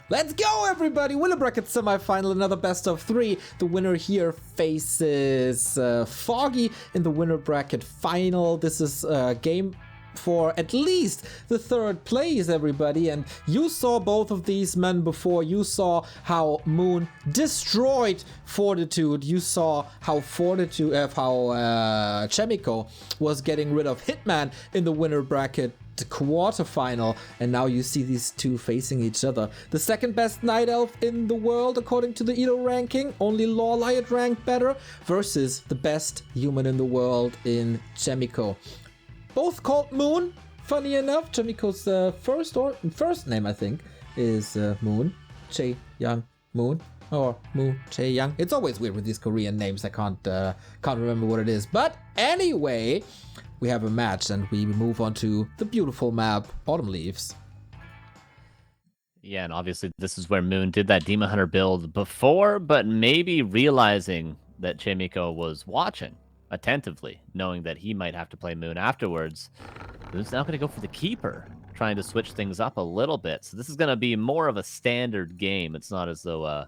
Let's go, everybody! Winner bracket semifinal, another best of 3. The winner here faces Foggy in the winner bracket final. This is a game for at least the 3rd place, everybody. And you saw both of these men before. You saw how Moon destroyed Fortitude. You saw how Chaemiko was getting rid of Hitman in the winner bracket quarterfinal, and now you see these two facing each other. The 2nd best Night Elf in the world according to the Edo ranking, only Lawliot ranked better, versus the best human in the world in Chaemiko. Both called Moon, funny enough. Chaemiko's first name, I think, is Moon. Chae-young Moon. Or Moon Chae-young. It's always weird with these Korean names. I can't remember what it is. But anyway, we have a match and we move on to the beautiful map, Autumn Leaves. Yeah, and obviously this is where Moon did that Demon Hunter build before, but maybe realizing that Chaemiko was watching attentively, knowing that he might have to play Moon afterwards. Moon's now going to go for the Keeper, trying to switch things up a little bit. So this is going to be more of a standard game. It's not as though,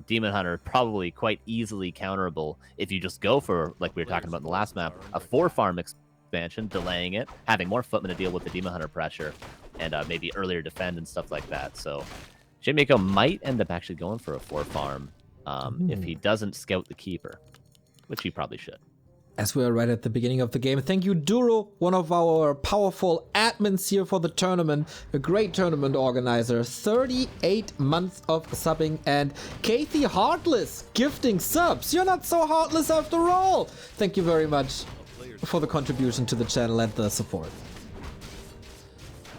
Demon Hunter probably quite easily counterable if you just go for, like we were talking about in the last map, a 4-farm expansion, delaying it, having more footmen to deal with the Demon Hunter pressure, and maybe earlier defend and stuff like that. So Chaemiko might end up actually going for a 4-farm if he doesn't scout the Keeper, which he probably should. As we are right at the beginning of the game, thank you, Duro, one of our powerful admins here for the tournament, a great tournament organizer, 38 months of subbing, and Kathy Heartless gifting subs. You're not so heartless after all. Thank you very much for the contribution to the channel and the support.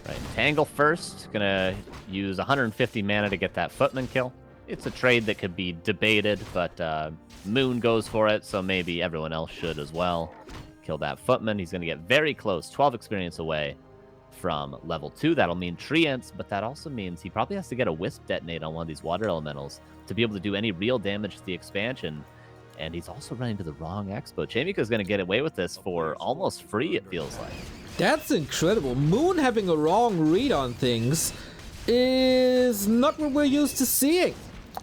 Right, Tangle first, gonna use 150 mana to get that footman kill. It's a trade that could be debated, but Moon goes for it, so maybe everyone else should as well. Kill that footman. He's going to get very close, 12 experience away from level 2. That'll mean Treants, but that also means he probably has to get a Wisp detonate on one of these water elementals to be able to do any real damage to the expansion. And he's also running to the wrong expo. Chaemiko's going to get away with this for almost free, it feels like. That's incredible. Moon having a wrong read on things is not what we're used to seeing.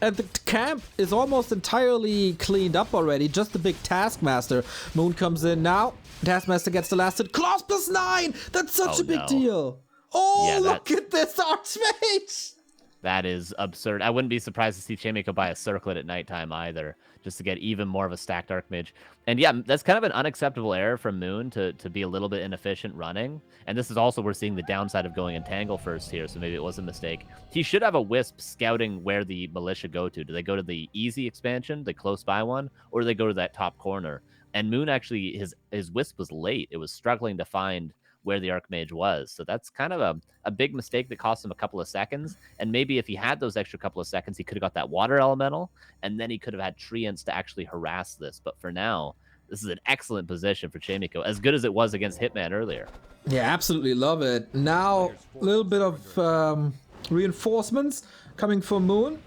And the camp is almost entirely cleaned up already. Just the big Taskmaster. Moon comes in now. Taskmaster gets the last hit. Claws +9! That's such a big deal. Oh, yeah, look at this Archmage! That is absurd. I wouldn't be surprised to see Chaemiko buy a Circlet at nighttime either, just to get even more of a stacked Archmage. And yeah, that's kind of an unacceptable error from Moon to be a little bit inefficient running. And this is also, we're seeing the downside of going Entangle first here, so maybe it was a mistake. He should have a Wisp scouting where the Militia go to. Do they go to the easy expansion, the close by one, or do they go to that top corner? And Moon actually, his Wisp was late. It was struggling to find where the Archmage was. So that's kind of a big mistake that cost him a couple of seconds. And maybe if he had those extra couple of seconds, he could have got that Water Elemental, and then he could have had Treants to actually harass this. But for now, this is an excellent position for Chaemiko, as good as it was against Hitman earlier. Yeah, absolutely love it. Now, a little bit of reinforcements coming from Moon.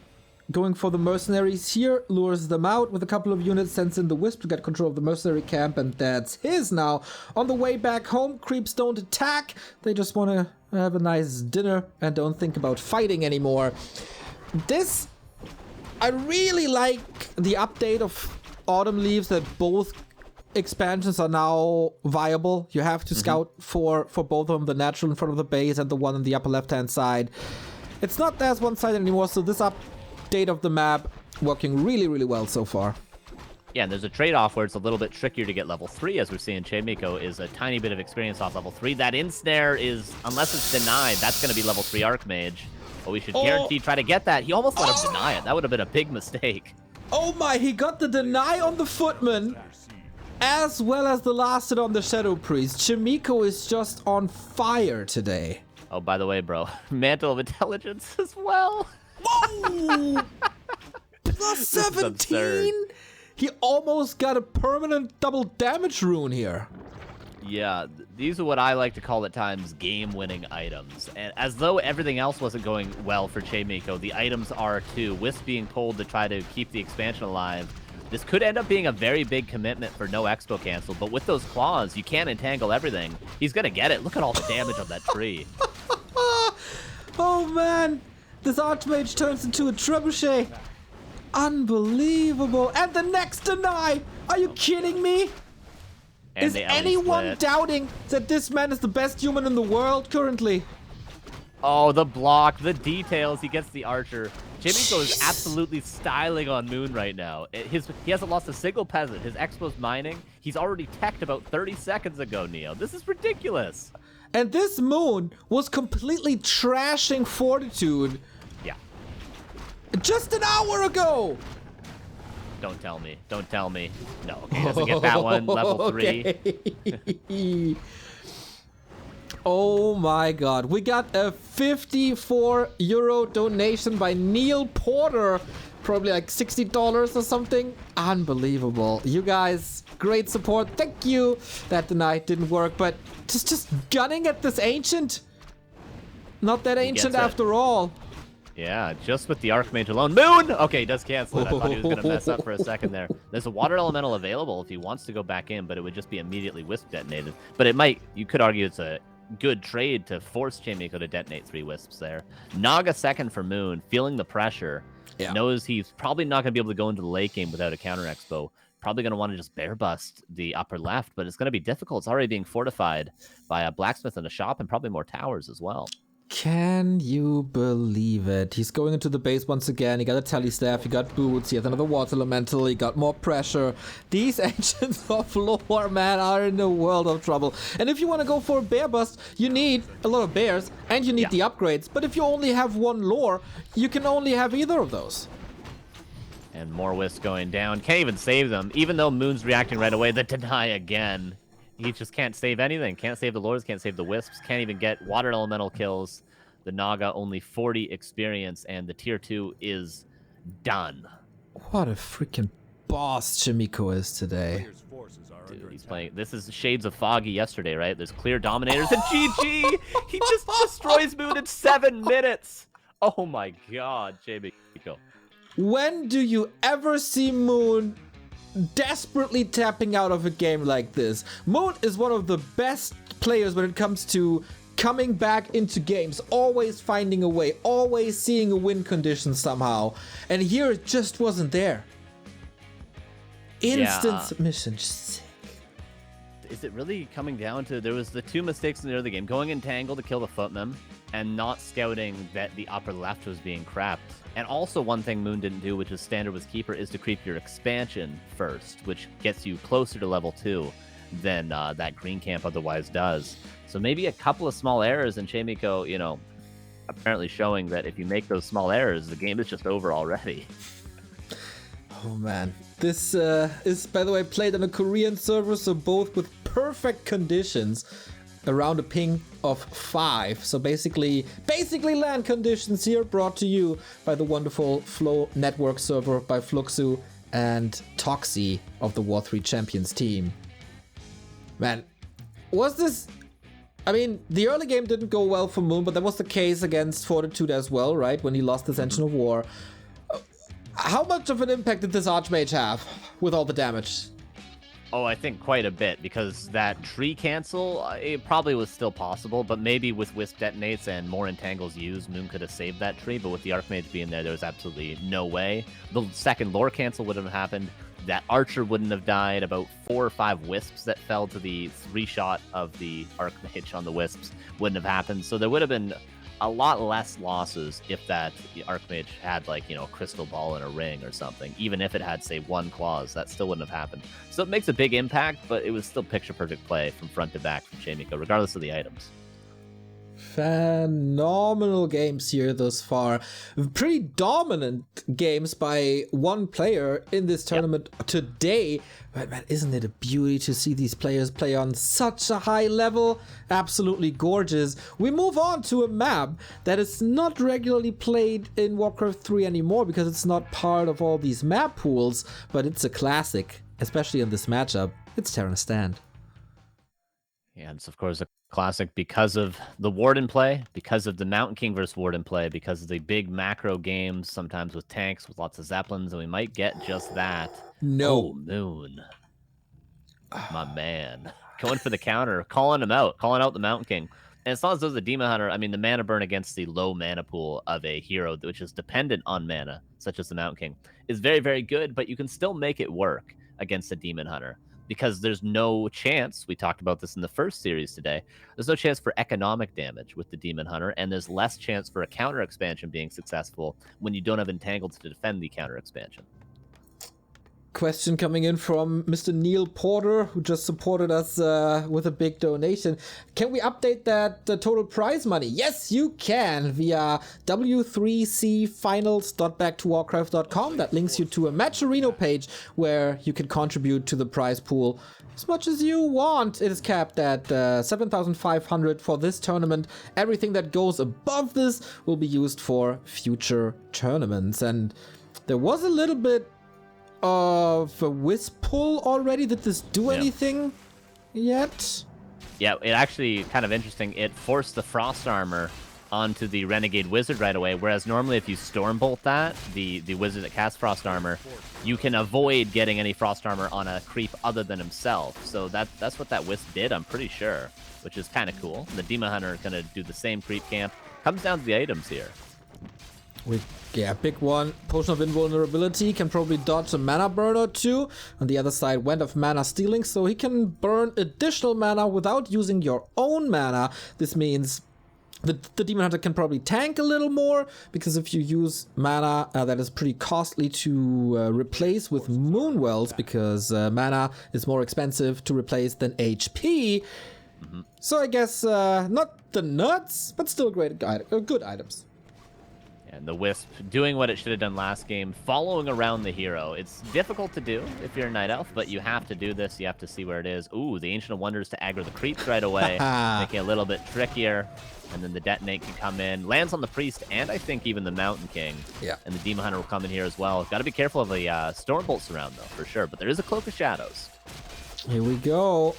Going for the mercenaries here, lures them out with a couple of units, sends in the Wisp to get control of the mercenary camp, and that's his now. On the way back home, creeps don't attack. They just want to have a nice dinner and don't think about fighting anymore. This, I really like the update of Autumn Leaves, that both expansions are now viable. You have to scout for both of them, the natural in front of the base and the one on the upper left-hand side. It's not as one-sided anymore, so this update of the map working really, really well so far. Yeah, and there's a trade-off where it's a little bit trickier to get level 3, as we're seeing Chaemiko is a tiny bit of experience off level 3. That ensnare is, unless it's denied, that's going to be level 3 Archmage. But we should guarantee try to get that. He almost let him deny it. That would have been a big mistake. Oh my, he got the deny on the Footman, as well as the last hit on the Shadow Priest. Chaemiko is just on fire today. Oh, by the way, bro, Mantle of Intelligence as well. Whoa! Plus 17? He almost got a permanent double damage rune here. Yeah, these are what I like to call at times game-winning items. And as though everything else wasn't going well for Chaemiko, the items are too. Wisp being pulled to try to keep the expansion alive. This could end up being a very big commitment for no expo cancel, but with those claws, you can't entangle everything. He's gonna get it. Look at all the damage on that tree. Oh man, This Archmage turns into a trebuchet. Unbelievable. And the next deny. Are you kidding me? And is anyone doubting that this man is the best human in the world currently? Oh, the block, the details. He gets the archer. Chaemiko is absolutely styling on Moon right now. He hasn't lost a single peasant. His Expo's mining. He's already teched about 30 seconds ago, Neo. This is ridiculous. And this Moon was completely trashing Fortitude. Yeah. Just an hour ago. Don't tell me. Don't tell me. No, okay, he doesn't get that one. Level 3. Oh my god. We got a 54 euro donation by Neil Porter. Probably like $60 or something. Unbelievable. You guys, great support. Thank you. That deny didn't work, but just gunning at this ancient. Not that ancient after all. Yeah, just with the Archmage alone. Moon! Okay, he does cancel it. I thought he was going to mess up for a second there. There's a water elemental available if he wants to go back in, but it would just be immediately wisp detonated. But it might, you could argue it's a good trade to force Chaemiko to detonate 3 wisps there. Naga second for Moon, feeling the pressure. Yeah. Knows he's probably not going to be able to go into the late game without a counter expo. Probably going to want to just bear bust the upper left, but it's going to be difficult. It's already being fortified by a blacksmith and a shop and probably more towers as well. Can you believe it? He's going into the base once again. He got a tele staff, he got boots, he has another water elemental, he got more pressure. These ancients of lore, man, are in a world of trouble. And if you want to go for a bear bust, you need a lot of bears and you need the upgrades. But if you only have one lore, you can only have either of those. And more wisps going down. Can't even save them. Even though Moon's reacting right away, the deny again. He just can't save anything. Can't save the lords, can't save the wisps, can't even get water elemental kills. The Naga only 40 experience, and the tier 2 is done. What a freaking boss Chaemiko is today. Dude, he's playing. This is shades of Foggy yesterday, right? There's clear dominators and GG. He just destroys Moon in 7 minutes. Oh my god, Chaemiko. When do you ever see Moon desperately tapping out of a game like this? Moon is one of the best players when it comes to coming back into games, always finding a way, always seeing a win condition somehow. And here it just wasn't there. Instant submission. Sick. Is it really coming down to, there was the 2 mistakes in the early game, going in tangle to kill the footman and not scouting that the upper left was being crapped. And also one thing Moon didn't do, which is standard with Keeper, is to creep your expansion first, which gets you closer to level 2 than that green camp otherwise does. So maybe a couple of small errors, and Chaemiko, you know, apparently showing that if you make those small errors, the game is just over already. Oh man. This is, by the way, played on a Korean server, so both with perfect conditions. Around a ping of 5. So basically LAN conditions here, brought to you by the wonderful Flow Network server by Fluxu and Toxie of the W3Champions team. Man, was this... I mean, the early game didn't go well for Moon, but that was the case against Fortitude as well, right? When he lost his Engine of War. How much of an impact did this Archmage have with all the damage? Oh, I think quite a bit, because that tree cancel, it probably was still possible, but maybe with Wisp detonates and more entangles used, Moon could have saved that tree, but with the Archmage being there was absolutely no way. The second lore cancel wouldn't have happened. That Archer wouldn't have died. About 4 or 5 Wisps that fell to the 3-shot of the Archmage on the Wisps wouldn't have happened. So there would have been a lot less losses if that Archmage had, like, you know, a crystal ball and a ring or something. Even if it had, say, 1 clause, that still wouldn't have happened. So it makes a big impact, but it was still picture-perfect play from front to back from Chaemiko, regardless of the items. Phenomenal games here thus far. Pretty dominant games by one player in this tournament today. But man, isn't it a beauty to see these players play on such a high level? Absolutely gorgeous. We move on to a map that is not regularly played in Warcraft 3 anymore because it's not part of all these map pools, but it's a classic, especially in this matchup. It's Terran Stand. Yeah, it's of course a classic because of the Warden play, because of the Mountain King versus Warden play, because of the big macro games, sometimes with tanks, with lots of Zeppelins, and we might get just that. No. Oh, Moon. My man. Going for the counter, calling him out, calling out the Mountain King. And it's not as though the Demon Hunter, I mean, the mana burn against the low mana pool of a hero, which is dependent on mana, such as the Mountain King, is very, very good, but you can still make it work against a Demon Hunter because there's no chance, we talked about this in the first series today, there's no chance for economic damage with the Demon Hunter, and there's less chance for a counter expansion being successful when you don't have Entangled to defend the counter expansion. Question coming in from Mr. Neil Porter, who just supported us with a big donation. Can we update that total prize money? Yes, you can via W3Cfinals.back2warcraft.com. That links you to a Matcherino page where you can contribute to the prize pool as much as you want. It is capped at 7,500 for this tournament. Everything that goes above this will be used for future tournaments. And there was a little bit of a wisp pull already. Did this do anything yet? Yeah, it actually kind of interesting. It forced the Frost Armor onto the Renegade Wizard right away, whereas normally if you Stormbolt that, the Wizard that casts Frost Armor, you can avoid getting any Frost Armor on a creep other than himself. So that's what that Wisp did, I'm pretty sure, which is kind of cool. The Demon Hunter is going to do the same creep camp. Comes down to the items here. Yeah, big one. Potion of Invulnerability can probably dodge a mana burn or two. On the other side, Wand of Mana Stealing, so he can burn additional mana without using your own mana. This means the Demon Hunter can probably tank a little more, because if you use mana that is pretty costly to replace with Moonwells, because mana is more expensive to replace than HP. So I guess not the nuts, but still good items. And the Wisp doing what it should have done last game, following around the hero. It's difficult to do if you're a Night Elf, but you have to do this. You have to see where it is. Ooh, the Ancient of Wonders to aggro the creeps right away, making it a little bit trickier. And then the Detonate can come in. Lands on the Priest, and I think even the Mountain King. Yeah. And the Demon Hunter will come in here as well. Got to be careful of the Stormbolt surround, though, for sure. But there is a Cloak of Shadows. Here we go.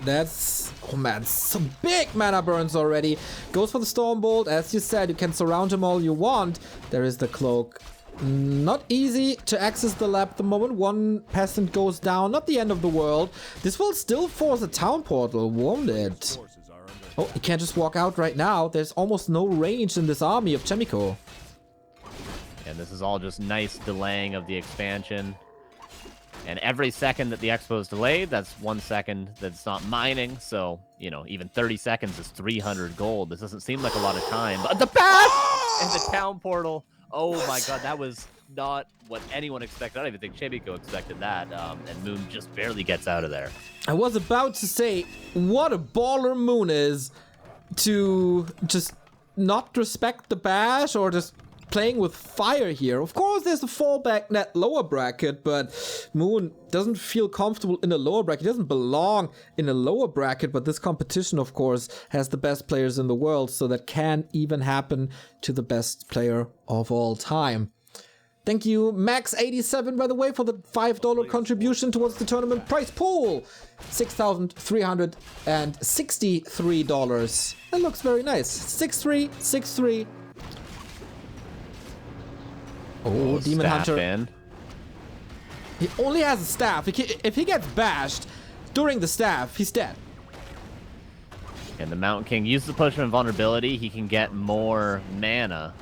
That's, oh man, some big mana burns already. Goes for the Stormbolt. As you said, you can surround him all you want. There is the Cloak. Not easy to access the lab at the moment. One peasant goes down. Not the end of the world. This will still force a town portal, won't it? Oh, he can't just walk out right now. There's almost no range in this army of Chaemiko. And this is all just nice delaying of the expansion. And every second that the expo is delayed, that's 1 second that's not mining. So, you know, even 30 seconds is 300 gold. This doesn't seem like a lot of time. But the bash and the town portal. Oh my god, that was not what anyone expected. I don't even think Chaemiko expected that. And Moon just barely gets out of there. I was about to say, what a baller Moon is to just not respect the bash or just playing with fire here. Of course, there's the fallback net lower bracket, but Moon doesn't feel comfortable in a lower bracket. He doesn't belong in a lower bracket, but this competition, of course, has the best players in the world, so that can even happen to the best player of all time. Thank you, Max87, by the way, for the $5 contribution towards the tournament prize pool. $6,363. That looks very nice. 6-3, 6-3. Oh, Demon Hunter. In. He only has a staff. If he gets bashed during the staff, he's dead. And the Mountain King uses the Potion of Invulnerability. He can get more mana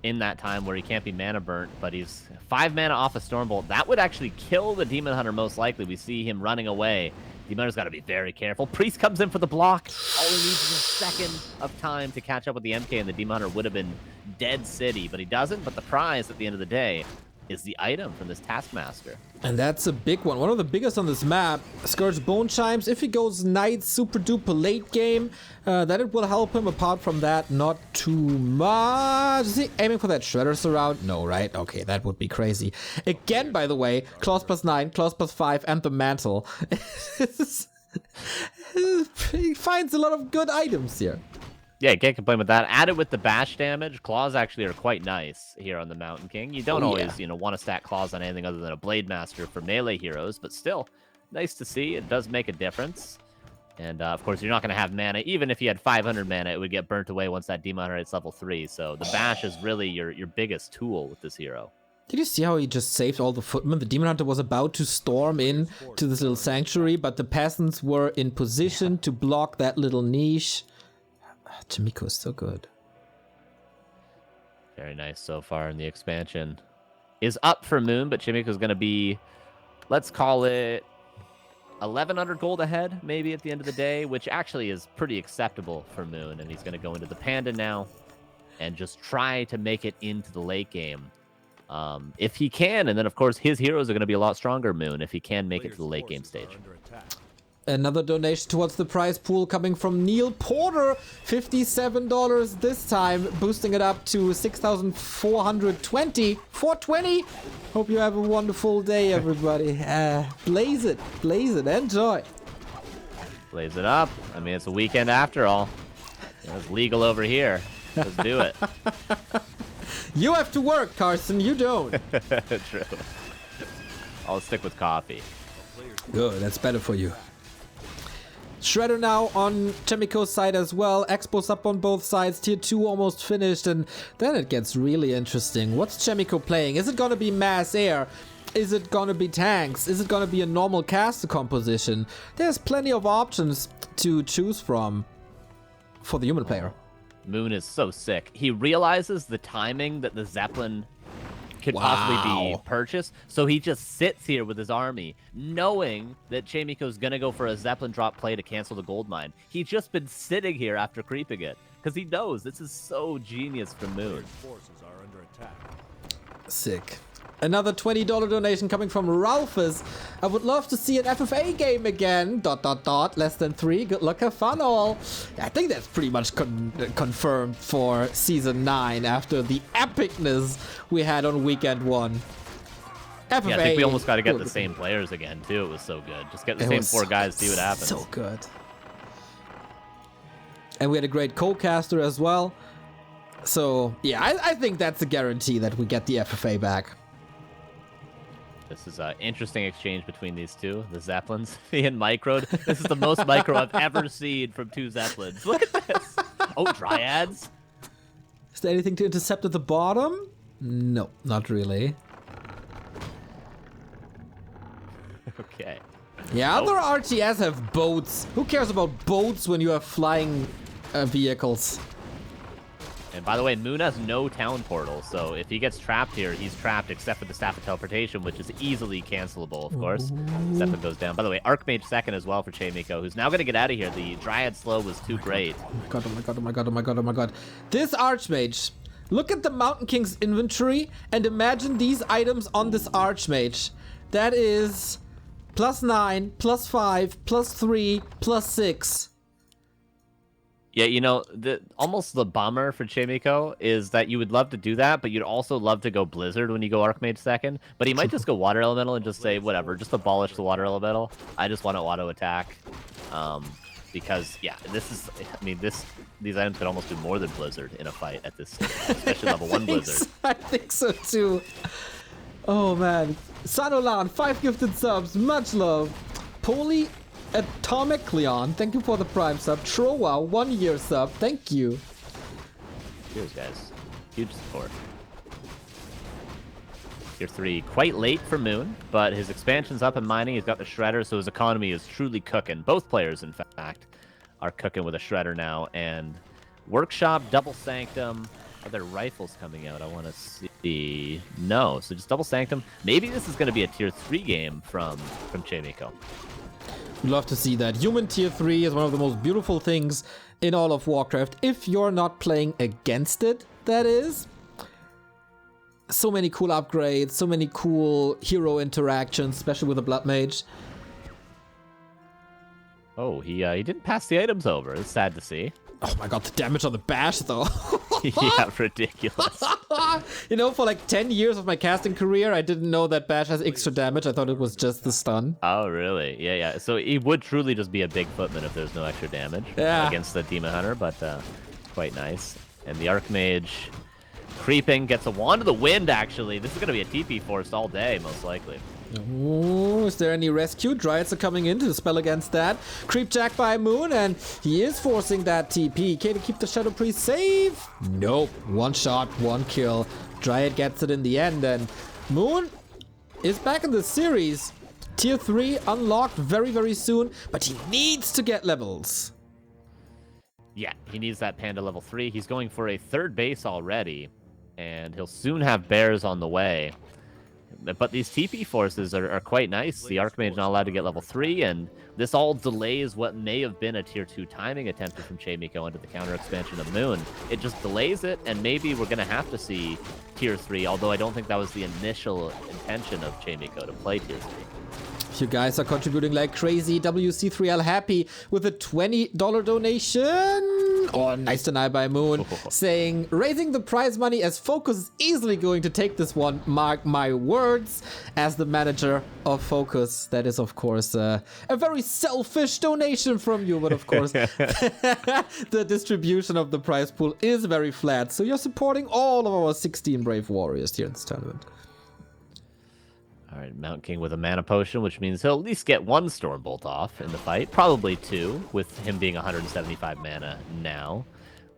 in that time where he can't be mana burnt, but he's 5 mana off a Stormbolt. That would actually kill the Demon Hunter most likely. We see him running away. Demon Hunter's got to be very careful. Priest comes in for the block. All he needs is a second of time to catch up with the MK, and the Demon Hunter would have been dead city, but he doesn't. But the prize at the end of the day is the item from this Taskmaster. And that's a big one. One of the biggest on this map. Scourge Bone Chimes. If he goes Knight super duper late game, then it will help him. Apart from that, not too much. Is he aiming for that Shredder surround? No, right? Okay, that would be crazy. Again, by the way, Claws +9, Claws +5, and the Mantle. He finds a lot of good items here. Yeah, you can't complain with that. Added with the bash damage, claws actually are quite nice here on the Mountain King. You don't always, want to stack claws on anything other than a Blade Master for melee heroes, but still, nice to see. It does make a difference. And, of course, you're not going to have mana. Even if you had 500 mana, it would get burnt away once that Demon Hunter hits level 3. So the bash is really your biggest tool with this hero. Did you see how he just saved all the footmen? The Demon Hunter was about to storm in to this little sanctuary, but the peasants were in position to block that little niche. Chaemiko is so good. Very nice so far in the expansion. Is up for Moon, but Chaemiko's going to be, let's call it 1,100 gold ahead, maybe at the end of the day, which actually is pretty acceptable for Moon. And he's going to go into the Panda now and just try to make it into the late game. If he can, and then of course his heroes are going to be a lot stronger, Moon, if he can make it to the late game stage. Another donation towards the prize pool coming from Neil Porter, $57 this time, boosting it up to 6,420. 420. Hope you have a wonderful day, everybody. Blaze it, enjoy. Blaze it up. I mean, it's a weekend after all. It's legal over here. Let's do it. You have to work, Carson. You don't. True. I'll stick with coffee. Good. That's better for you. Shredder now on Chaemiko's side as well. Expos up on both sides. Tier 2 almost finished, and then it gets really interesting. What's Chaemiko playing? Is it gonna be mass air? Is it gonna be tanks? Is it gonna be a normal caster composition? There's plenty of options to choose from for the human player. Moon is so sick. He realizes the timing that the Zeppelin could possibly be purchased, so he just sits here with his army, knowing that Chaemiko's gonna go for a Zeppelin drop play to cancel the gold mine. He's just been sitting here after creeping it, because he knows this is so genius from Moon. Sick. Another $20 donation coming from Ralphus. I would love to see an FFA game again. ... Less than 3. Good luck, have fun all. I think that's pretty much confirmed for Season 9 after the epicness we had on Weekend 1. FFA. Yeah, I think we almost got to get the same players again, too. It was so good. Just get the same 4 guys, see what happens. So good. And we had a great co-caster as well. So, yeah, I think that's a guarantee that we get the FFA back. This is an interesting exchange between these two, the Zeppelins. Me and Micro. This is the most Micro I've ever seen from 2 Zeppelins. Look at this. Oh, Dryads. Is there anything to intercept at the bottom? No, not really. Okay. Yeah, other RTS have boats. Who cares about boats when you have flying vehicles? And by the way, Moon has no town portal, so if he gets trapped here, he's trapped except for the Staff of Teleportation, which is easily cancelable, of course. Zeppelin goes down. By the way, Archmage second as well for Chaemiko, who's now going to get out of here. The Dryad slow was too great. Oh my god, oh my god, oh my god, oh my god, oh my god. This Archmage, look at the Mountain King's inventory and imagine these items on this Archmage. That is +9, +5, +3, +6. Yeah, you know, almost the bummer for Chaemiko is that you would love to do that, but you'd also love to go Blizzard when you go Archmage second. But he might just go Water Elemental and just say, whatever, just abolish the Water Elemental. I just want to auto attack. Because, yeah, this is, I mean, these items could almost do more than Blizzard in a fight at this stage, especially level 1 Blizzard. I think so too. Oh man. Sanolan, 5 gifted subs, much love. Poly Atomic Leon, thank you for the Prime sub. Trowa, 1 year sub, thank you. Cheers, guys. Huge support. Tier 3, quite late for Moon, but his expansion's up in mining. He's got the Shredder, so his economy is truly cooking. Both players, in fact, are cooking with a Shredder now. And Workshop, Double Sanctum. Are there rifles coming out? I want to see. No, so just Double Sanctum. Maybe this is going to be a Tier 3 game from Chaemiko. We'd love to see that. Human Tier 3 is one of the most beautiful things in all of Warcraft. If you're not playing against it, that is. So many cool upgrades, so many cool hero interactions, especially with the Blood Mage. Oh, he didn't pass the items over. It's sad to see. Oh my god, the damage on the bash though. Yeah, ridiculous. You know, for like 10 years of my casting career, I didn't know that bash has extra damage. I thought it was just the stun. Oh, really? Yeah, yeah. So he would truly just be a big footman if there's no extra damage against the Demon Hunter, but quite nice. And the Archmage creeping, gets a Wand of the Wind, actually. This is going to be a TP force all day, most likely. Ooh, is there any rescue? Dryads are coming in to dispel against that. Creep Jack by Moon, and he is forcing that TP. Can he keep the Shadow Priest safe? Nope. 1 shot, 1 kill. Dryad gets it in the end, and Moon is back in the series. Tier 3 unlocked very, very soon, but he needs to get levels. Yeah, he needs that Panda level 3. He's going for a 3rd base already, and he'll soon have bears on the way. But these TP forces are quite nice. The Archmage not allowed to get level 3, and this all delays what may have been a tier 2 timing attempted from Chaemiko into the counter expansion of Moon. It just delays it, and maybe we're going to have to see tier 3, although I don't think that was the initial intention of Chaemiko to play tier 3. You guys are contributing like crazy. WC3 happy with a $20 donation. Oh, nice deny by Moon. Saying, raising the prize money as Focus is easily going to take this one. Mark my words. As the manager of Focus, that is, of course, a very selfish donation from you. But, of course, the distribution of the prize pool is very flat. So you're supporting all of our 16 Brave Warriors here in this tournament. All right, Mount King with a mana potion, which means he'll at least get 1 Stormbolt off in the fight. Probably 2, with him being 175 mana now.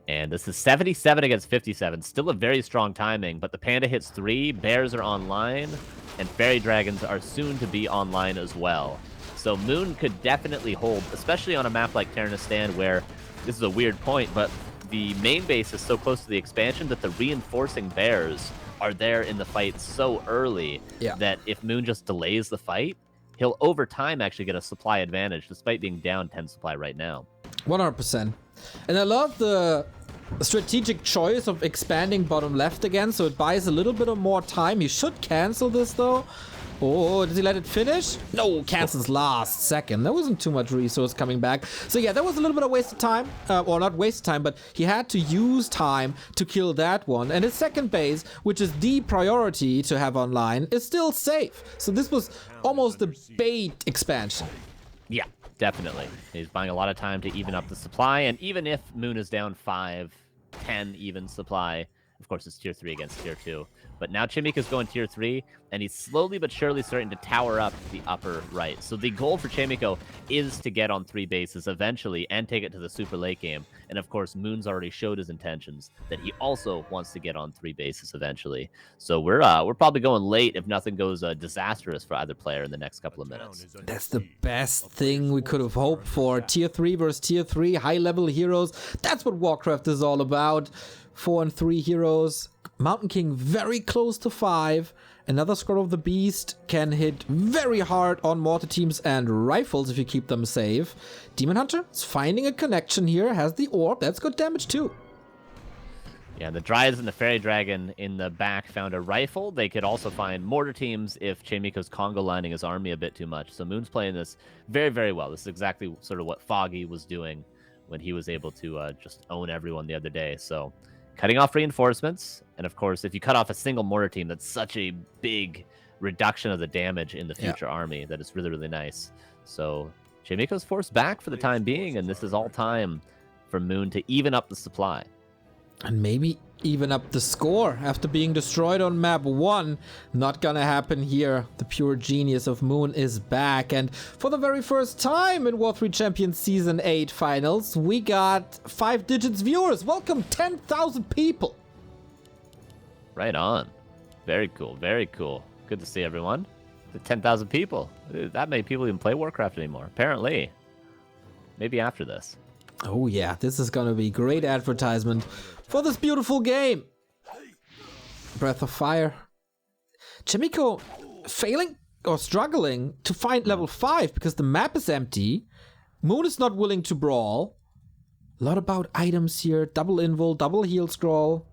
And this is 77 against 57. Still a very strong timing, but the Panda hits 3, Bears are online, and Fairy Dragons are soon to be online as well. So Moon could definitely hold, especially on a map like Terranistan, where this is a weird point, but the main base is so close to the expansion that the reinforcing Bears are there in the fight so early that if Moon just delays the fight, he'll over time actually get a supply advantage, despite being down 10 supply right now. 100%. And I love the strategic choice of expanding bottom left again, so it buys a little bit of more time. He should cancel this, though. Oh, did he let it finish? No, cancels last second. There wasn't too much resource coming back. So yeah, that was a little bit of waste of time. Or not waste of time, but he had to use time to kill that one. And his second base, which is the priority to have online, is still safe. So this was almost a bait expansion. Yeah, definitely. He's buying a lot of time to even up the supply. And even if Moon is down 5, 10 even supply, of course, it's tier 3 against tier 2. But now Chaemiko's going tier 3, and he's slowly but surely starting to tower up the upper right. So the goal for Chaemiko is to get on 3 bases eventually and take it to the super late game. And of course, Moon's already showed his intentions that he also wants to get on 3 bases eventually. So we're probably going late if nothing goes disastrous for either player in the next couple of minutes. That's the best thing we could have hoped for. Tier 3 versus tier 3, high-level heroes. That's what Warcraft is all about. 4 and 3 heroes. Mountain King very close to 5. Another Scroll of the Beast can hit very hard on mortar teams and rifles if you keep them safe. Demon Hunter is finding a connection here, has the orb. That's good damage too. Yeah, the Dryads and the Fairy Dragon in the back found a rifle. They could also find mortar teams if Chaemiko's Congo lining his army a bit too much. So Moon's playing this very, very well. This is exactly sort of what Foggy was doing when he was able to just own everyone the other day. So cutting off reinforcements, and of course, if you cut off a single mortar team, that's such a big reduction of the damage in the future army that is really, really nice. So Chaemiko's forced back for the time being, and this is all time for Moon to even up the supply. And maybe even up the score after being destroyed on map 1. Not gonna happen here. The pure genius of Moon is back, and for the very first time in W3Champions Season 8 finals, we got 5 digits viewers. Welcome, 10,000 people. Right on. Very cool, very cool. Good to see everyone. 10,000 people. That many people even play Warcraft anymore, apparently. Maybe after this. Oh yeah, this is gonna be great advertisement for this beautiful game. Breath of Fire. Chaemiko failing or struggling to find level 5 because the map is empty. Moon is not willing to brawl. A lot about items here. Double invul, double heal scroll.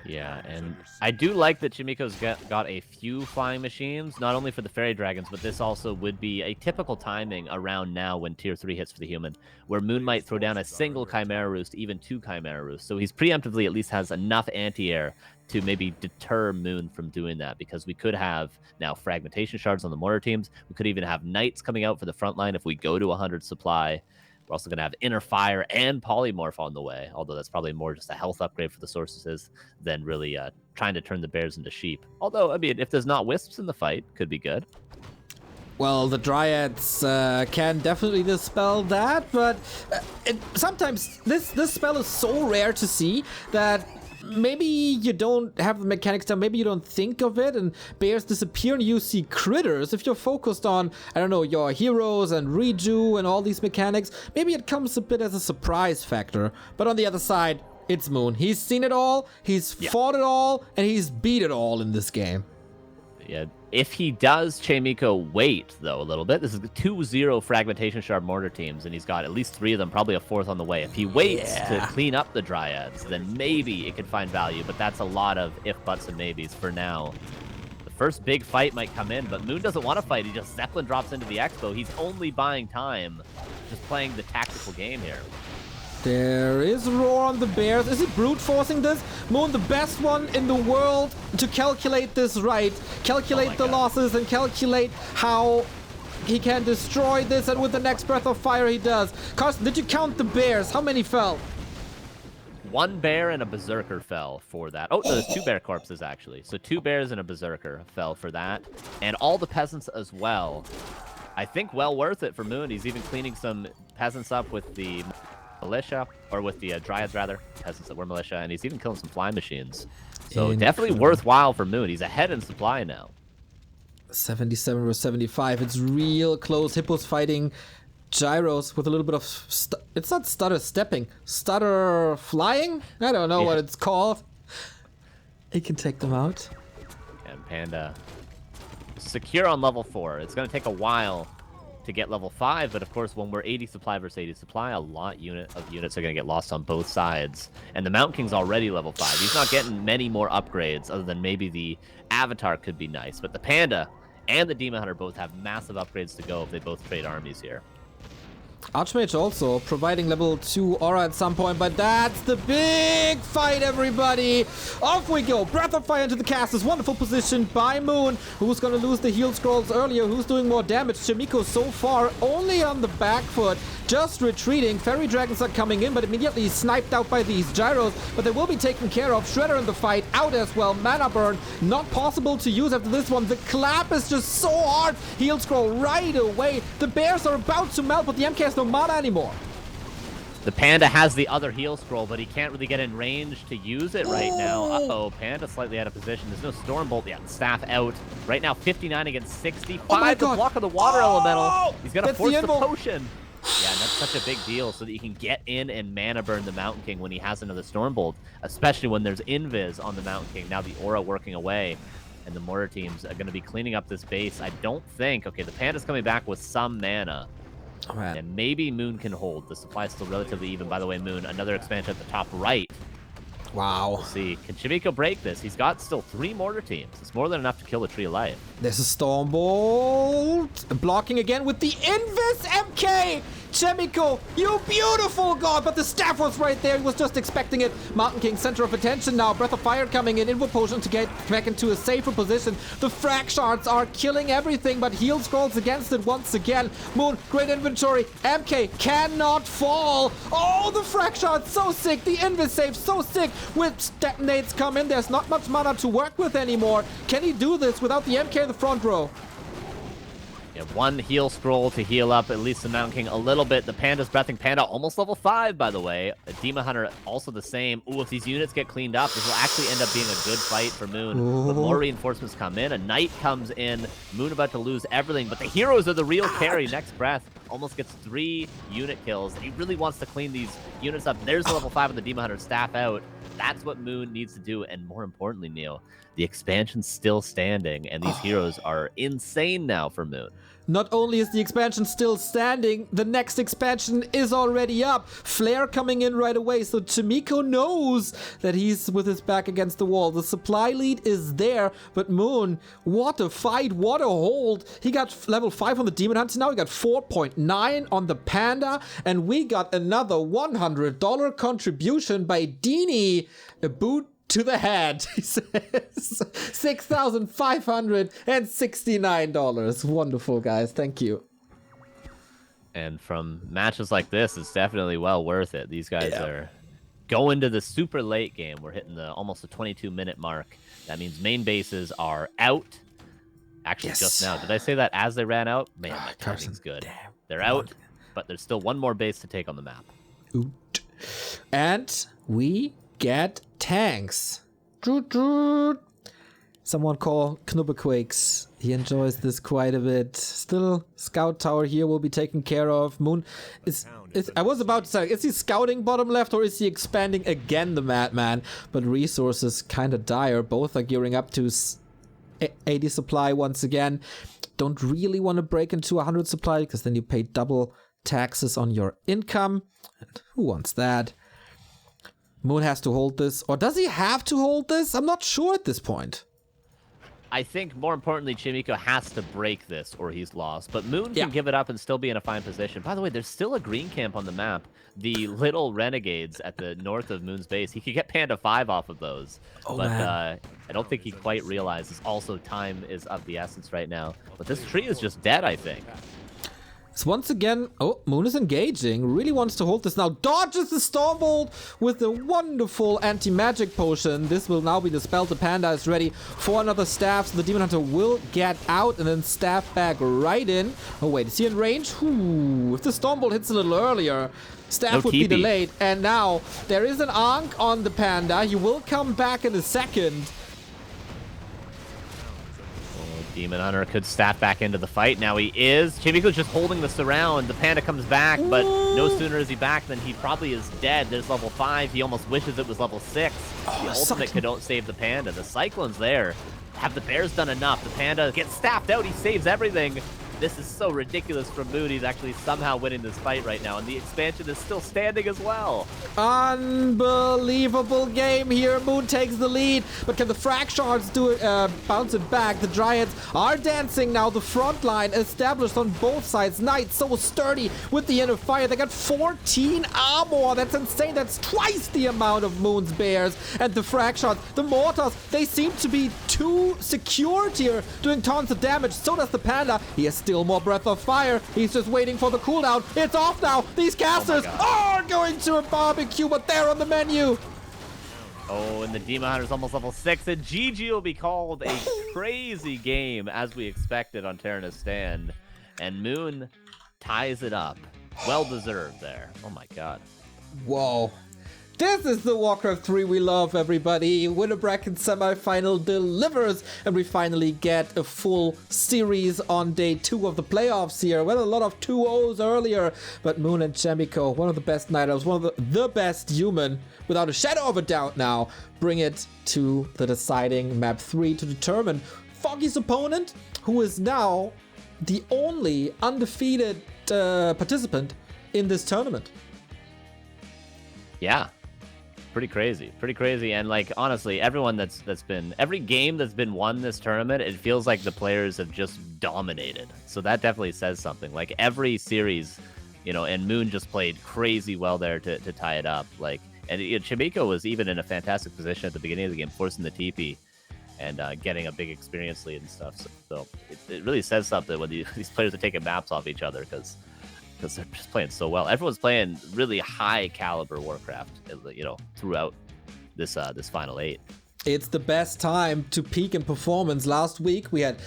Yeah, and I do like that Chaemiko's got a few flying machines, not only for the Fairy Dragons, but this also would be a typical timing around now when Tier 3 hits for the human, where Moon might throw down a single Chimera Roost, even 2 Chimera Roosts. So he's preemptively at least has enough anti-air to maybe deter Moon from doing that, because we could have now Fragmentation Shards on the mortar teams. We could even have Knights coming out for the front line if we go to 100 supply. We're also going to have Inner Fire and Polymorph on the way, although that's probably more just a health upgrade for the sorceresses than really trying to turn the bears into sheep. Although, I mean, if there's not wisps in the fight, could be good. Well, the Dryads can definitely dispel that, but sometimes this spell is so rare to see that maybe you don't have the mechanics down, maybe you don't think of it, and bears disappear and you see critters. If you're focused on, I don't know, your heroes and reju and all these mechanics, maybe it comes a bit as a surprise factor. But on the other side, it's Moon. He's seen it all, he's fought it all, and he's beat it all in this game. Yeah, if he does Chaemiko wait, though, a little bit, this is 2-0 Fragmentation Shard Mortar teams, and he's got at least 3 of them, probably a 4th on the way. If he waits to clean up the Dryads, then maybe it could find value, but that's a lot of if, buts, and maybes for now. The first big fight might come in, but Moon doesn't want to fight. He just Zeppelin drops into the Expo. He's only buying time, just playing the tactical game here. There is Roar on the bears. Is he brute forcing this? Moon, the best one in the world to calculate this right. Calculate the losses and calculate how he can destroy this, and with the next breath of fire he does. Carson, did you count the bears? How many fell? 1 bear and a berserker fell for that. Oh, no, there's 2 bear corpses, actually. So 2 bears and a berserker fell for that. And all the peasants as well. I think well worth it for Moon. He's even cleaning some peasants up with the militia, or with the dryads rather, peasants that were militia, and he's even killing some flying machines. So definitely worthwhile for Moon. He's ahead in supply now. 77 versus 75. It's real close. Hippo's fighting gyros with a little bit of it's not stutter stepping, stutter flying. I don't know what it's called. He can take them out. And Panda secure on level 4. It's going to take a while to get level 5, but of course when we're 80 supply versus 80 supply, a lot of units are going to get lost on both sides. And the Mountain King's already level 5. He's not getting many more upgrades other than maybe the Avatar could be nice, but the Panda and the Demon Hunter both have massive upgrades to go if they both trade armies here. Archmage also providing level 2 aura at some point, but that's the big fight, everybody. Off we go. Breath of Fire into the cast is wonderful position by Moon, who's going to lose the heal scrolls earlier, who's doing more damage. Chaemiko so far only on the back foot, just retreating. Fairy Dragons are coming in, but immediately sniped out by these gyros, but they will be taken care of. Shredder in the fight, out as well. Mana burn, not possible to use after this one. The clap is just so hard. Heal scroll right away. The bears are about to melt, but the MK has no mana anymore. The Panda has the other heal scroll, but he can't really get in range to use it right now. Uh-oh, Panda slightly out of position. There's no Stormbolt yet. Staff out. Right now, 59 against 65. The block of the water elemental. He's going to force the potion. Yeah, and that's such a big deal so that you can get in and mana burn the Mountain King when he has another Stormbolt, especially when there's Invis on the Mountain King. Now the aura working away, and the Mortar teams are going to be cleaning up this base. I don't think... Okay, the Panda's coming back with some mana. Oh, man. And maybe Moon can hold. The supply is still relatively even. By the way, Moon, another expansion at the top right. Wow. We'll see. Can Chaemiko break this? He's got still 3 Mortar teams. It's more than enough to kill a Tree of Life. There's a Stormbolt. Blocking again with the Invis MK. Chaemiko, you beautiful god, but the staff was right there. He was just expecting it. Mountain King, center of attention now. Breath of Fire coming in. Invo Potion to get back into a safer position. The frag shards are killing everything, but heal scrolls against it once again. Moon, great inventory. MK cannot fall. Oh, the frag shards, so sick. The Invis save, so sick. With detonates come in, there's not much mana to work with anymore. Can he do this without the MK in the front row? Yeah, 1 heal scroll to heal up at least the Mountain King a little bit. The Panda's breathing. Panda almost level 5, by the way. The Demon Hunter also the same. Ooh, if these units get cleaned up, this will actually end up being a good fight for Moon. The more reinforcements come in. A Knight comes in. Moon about to lose everything, but the heroes are the real carry. Next breath almost gets 3 unit kills. He really wants to clean these units up. There's the level 5 of the Demon Hunter staff out. That's what Moon needs to do, and more importantly, Neo, the expansion's still standing, and these heroes are insane now for Moon. Not only is the expansion still standing, the next expansion is already up. Flare coming in right away, so Chaemiko knows that he's with his back against the wall. The supply lead is there, but Moon, what a fight, what a hold. He got level 5 on the Demon Hunter, now he got 4.9 on the Panda, and we got another $100 contribution by Dini. A boot to the head, he says. $6,569. Wonderful, guys. Thank you. And from matches like this, it's definitely well worth it. These guys are going to the super late game. We're hitting the almost a 22-minute mark. That means main bases are out. Actually, just now. Did I say that as they ran out? Man, my timing's good. Damn. They're out, but there's still 1 more base to take on the map. Oot. And we get tanks. Someone call Knubbequakes. He enjoys this quite a bit. Still, Scout Tower here will be taken care of. Moon is I was about to say, is he scouting bottom left or is he expanding again, the madman? But resources kind of dire. Both are gearing up to 80 supply once again. Don't really want to break into 100 supply because then you pay double taxes on your income. And who wants that? Moon has to hold this. Or does he have to hold this? I'm not sure at this point. I think, more importantly, Chaemiko has to break this or he's lost. But Moon can give it up and still be in a fine position. By the way, there's still a green camp on the map. The little renegades at the north of Moon's base. He could get Panda 5 off of those. Oh, but man. I don't think he quite realizes. Also, time is of the essence right now. But this tree is just dead, I think. So once again, Moon is engaging, really wants to hold this now, dodges the Stormbolt with a wonderful anti-magic potion. This will now be dispelled. The Panda is ready for another staff, so the Demon Hunter will get out and then staff back right in. Oh wait, is he in range? Ooh, if the Stormbolt hits a little earlier, staff would be delayed. And now there is an Ankh on the Panda. He will come back in a second. Demon Hunter could staff back into the fight. Now he is. Chaemiko's just holding the surround. The Panda comes back, but no sooner is he back than he probably is dead. There's level 5. He almost wishes it was level 6. The ultimate could save the Panda. The Cyclone's there. Have the Bears done enough? The Panda gets staffed out. He saves everything. This is so ridiculous from Moon. He's actually somehow winning this fight right now, and the expansion is still standing as well. Unbelievable game here. Moon takes the lead, but can the Frag Shards do it, bounce it back? The Dryads are dancing now. The front line established on both sides. Knights so sturdy with the inner fire. They got 14 armor. That's insane. That's twice the amount of Moon's Bears. And the Frag Shards, the Mortars, they seem to be too secured here, doing tons of damage. So does the Panda. He has still more Breath of Fire. He's just waiting for the cooldown. It's off now. These casters are going to a barbecue, but they're on the menu. Oh, and the Demon Hunter's almost level 6. And GG will be called a crazy game, as we expected on Terra's stand. And Moon ties it up. Well deserved there. Oh my god. Whoa. This is the Warcraft 3 we love, everybody. Winner bracket semifinal delivers, and we finally get a full series on day 2 of the playoffs here. Well, a lot of 2-0s earlier, but Moon and Chaemiko, one of the best Night Elves, one of the best human, without a shadow of a doubt now, bring it to the deciding map 3 to determine Foggy's opponent, who is now the only undefeated participant in this tournament. Yeah. Pretty crazy. And like, honestly, everyone every game that's been won this tournament, it feels like the players have just dominated. So that definitely says something. Like every series, and Moon just played crazy well there to tie it up. Like, and Chaemiko was even in a fantastic position at the beginning of the game, forcing the TP and getting a big experience lead and stuff. So it really says something when these players are taking maps off each other, because they're just playing so well. Everyone's playing really high caliber Warcraft, throughout this final 8. It's the best time to peak in performance. Last week we had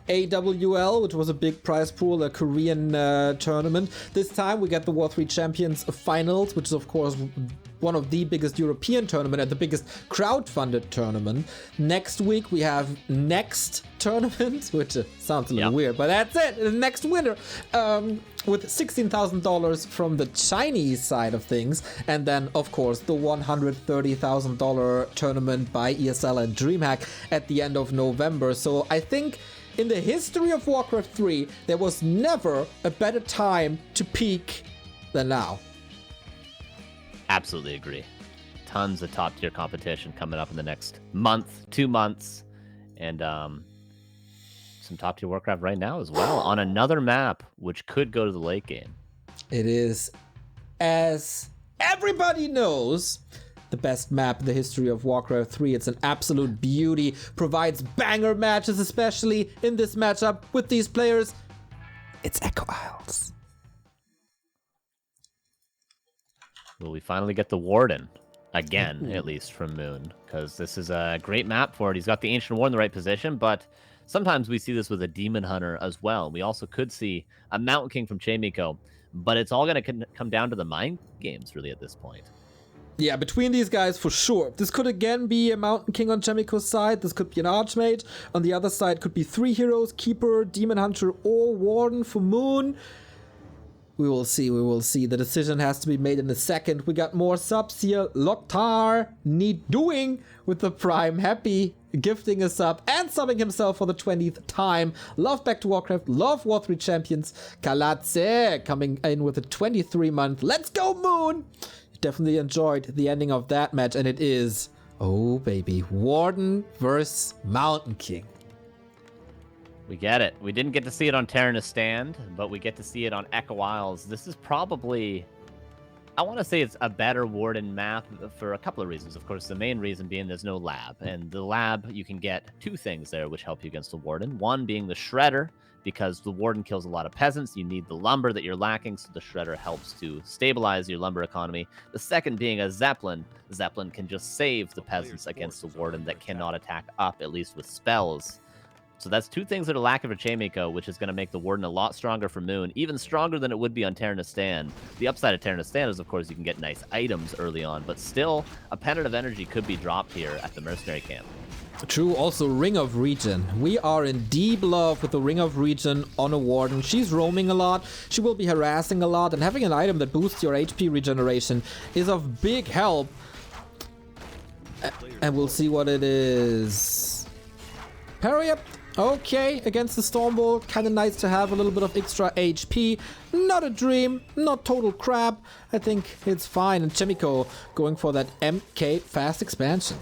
AWL, which was a big prize pool, a Korean tournament. This time we get the W3Champions finals, which is of course one of the biggest European tournament and the biggest crowd-funded tournament. Next week we have Next tournament, which sounds a little weird, but that's it. The next winner with $16,000 from the Chinese side of things, and then of course the $130,000 tournament by ESL and DreamHack at the end of November. So I think in the history of Warcraft 3, there was never a better time to peak than now. Absolutely agree. Tons of top tier competition coming up in the next month, 2 months, and some top tier Warcraft right now as well on another map, which could go to the late game. It is, as everybody knows, the best map in the history of Warcraft 3. It's an absolute beauty, provides banger matches, especially in this matchup with these players. It's Echo Isles. Will we finally get the Warden? Again, at least from Moon, because this is a great map for it. He's got the Ancient War in the right position, but sometimes we see this with a Demon Hunter as well. We also could see a Mountain King from Chaemiko, but it's all going to come down to the mind games, really, at this point. Yeah, between these guys for sure. This could again be a Mountain King on Chaemiko's side. This could be an Archmage. On the other side could be 3 heroes, Keeper, Demon Hunter, or Warden for Moon. We will see, we will see. The decision has to be made in a second. We got more subs here. Loktar, need doing with the Prime. Happy gifting a sub and subbing himself for the 20th time. Love Back to Warcraft. Love War3Champions. Kalatze coming in with a 23-month. Let's go, Moon! Definitely enjoyed the ending of that match, and it is, oh baby, Warden versus Mountain King. We get it. We didn't get to see it on Terranus Stand, but we get to see it on Echo Isles. This is probably, I want to say it's a better Warden map for a couple of reasons. Of course, the main reason being there's no lab. And the lab, you can get 2 things there which help you against the Warden. One being the Shredder, because the Warden kills a lot of peasants. You need the lumber that you're lacking, so the Shredder helps to stabilize your lumber economy. The second being a Zeppelin. The Zeppelin can just save the peasants against the Warden that cannot attack up, at least with spells. So that's 2 things that are lacking for Chaemiko, which is going to make the Warden a lot stronger for Moon, even stronger than it would be on Terranus Stand. The upside of Terranus Stand is, of course, you can get nice items early on, but still, a Pennant of Energy could be dropped here at the Mercenary Camp. True, also Ring of Regen. We are in deep love with the Ring of Regen on a Warden. She's roaming a lot, she will be harassing a lot, and having an item that boosts your HP regeneration is of big help. And we'll see what it is. Parry up. Okay, against the Stormbolt, kind of nice to have a little bit of extra HP. Not a dream, not total crap. I think it's fine. And Chaemiko going for that MK fast expansion.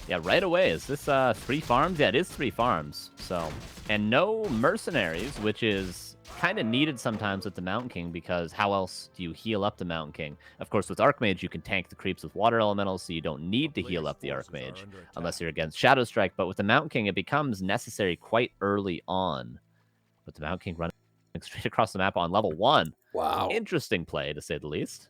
Yeah, right away. Is this 3 farms? Yeah, it is 3 farms. So, and no mercenaries, which is kind of needed sometimes with the Mountain King, because how else do you heal up the Mountain King? Of course, with Archmage, you can tank the creeps with water elementals, so you don't need to heal up the Archmage unless you're against Shadow Strike. But with the Mountain King, it becomes necessary quite early on. With the Mountain King running straight across the map on level 1. Wow. Interesting play, to say the least.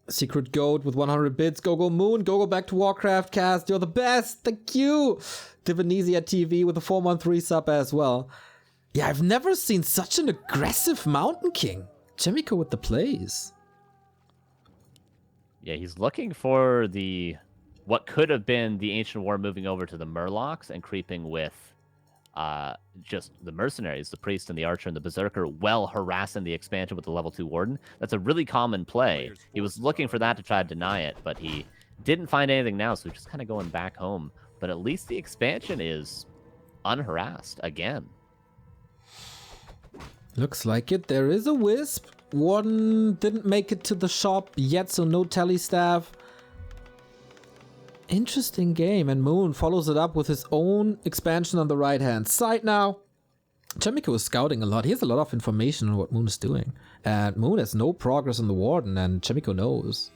Secret Goat with 100 bits. Go Moon. Go back to Warcraft. Cast, you're the best. Thank you. Divinesia TV with a 4-month resub as well. Yeah, I've never seen such an aggressive Mountain King. Chaemiko with the plays. Yeah, he's looking for the what could have been the Ancient War moving over to the Murlocs and creeping with just the mercenaries, the priest and the archer and the berserker, well harassing the expansion with the level 2 warden. That's a really common play. He was looking for that to try to deny it, but he didn't find anything now, so he's just kind of going back home. But at least the expansion is unharassed again. Looks like it. There is a wisp. Warden didn't make it to the shop yet, so no tally staff. Interesting game, and Moon follows it up with his own expansion on the right-hand side now. Chaemiko is scouting a lot. He has a lot of information on what Moon is doing. And Moon has no progress on the Warden, and Chaemiko knows.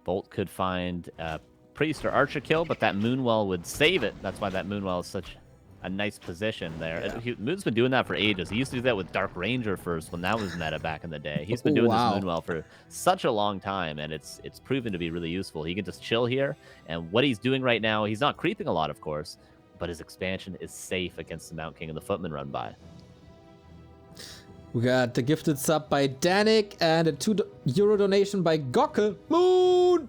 Bolt could find a priest or archer kill, but that Moonwell would save it. That's why that Moonwell is such a nice position there. Yeah. Moon's been doing that for ages. He used to do that with Dark Ranger first when that was meta back in the day. He's been doing this Moonwell for such a long time, and it's proven to be really useful. He can just chill here, and what he's doing right now, he's not creeping a lot, of course, but his expansion is safe against the Mountain King and the Footman run by. We got the gifted sub by Danik and a €2 donation by Gockel. Moon!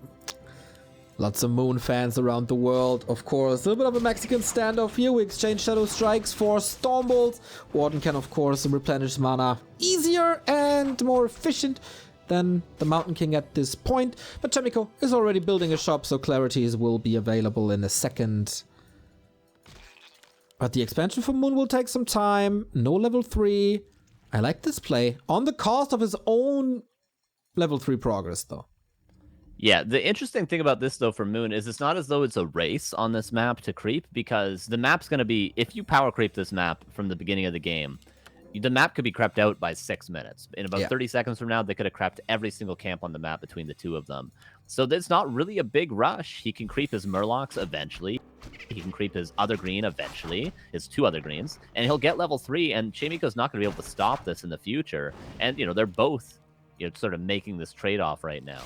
Lots of Moon fans around the world, of course. A little bit of a Mexican standoff here. We exchange Shadow Strikes for Stormbolts. Warden can, of course, replenish mana easier and more efficient than the Mountain King at this point. But Chaemiko is already building a shop, so clarities will be available in a second. But the expansion for Moon will take some time. No level 3. I like this play. On the cost of his own level 3 progress, though. Yeah, the interesting thing about this, though, for Moon is it's not as though it's a race on this map to creep, because the map's going to be, if you power creep this map from the beginning of the game, the map could be crept out by 6 minutes. In about 30 seconds from now, they could have crept every single camp on the map between the 2 of them. So there's not really a big rush. He can creep his Murlocs eventually. He can creep his other green eventually, his 2 other greens, and he'll get level 3, and Chaemiko's not going to be able to stop this in the future. And, they're both, sort of making this trade-off right now.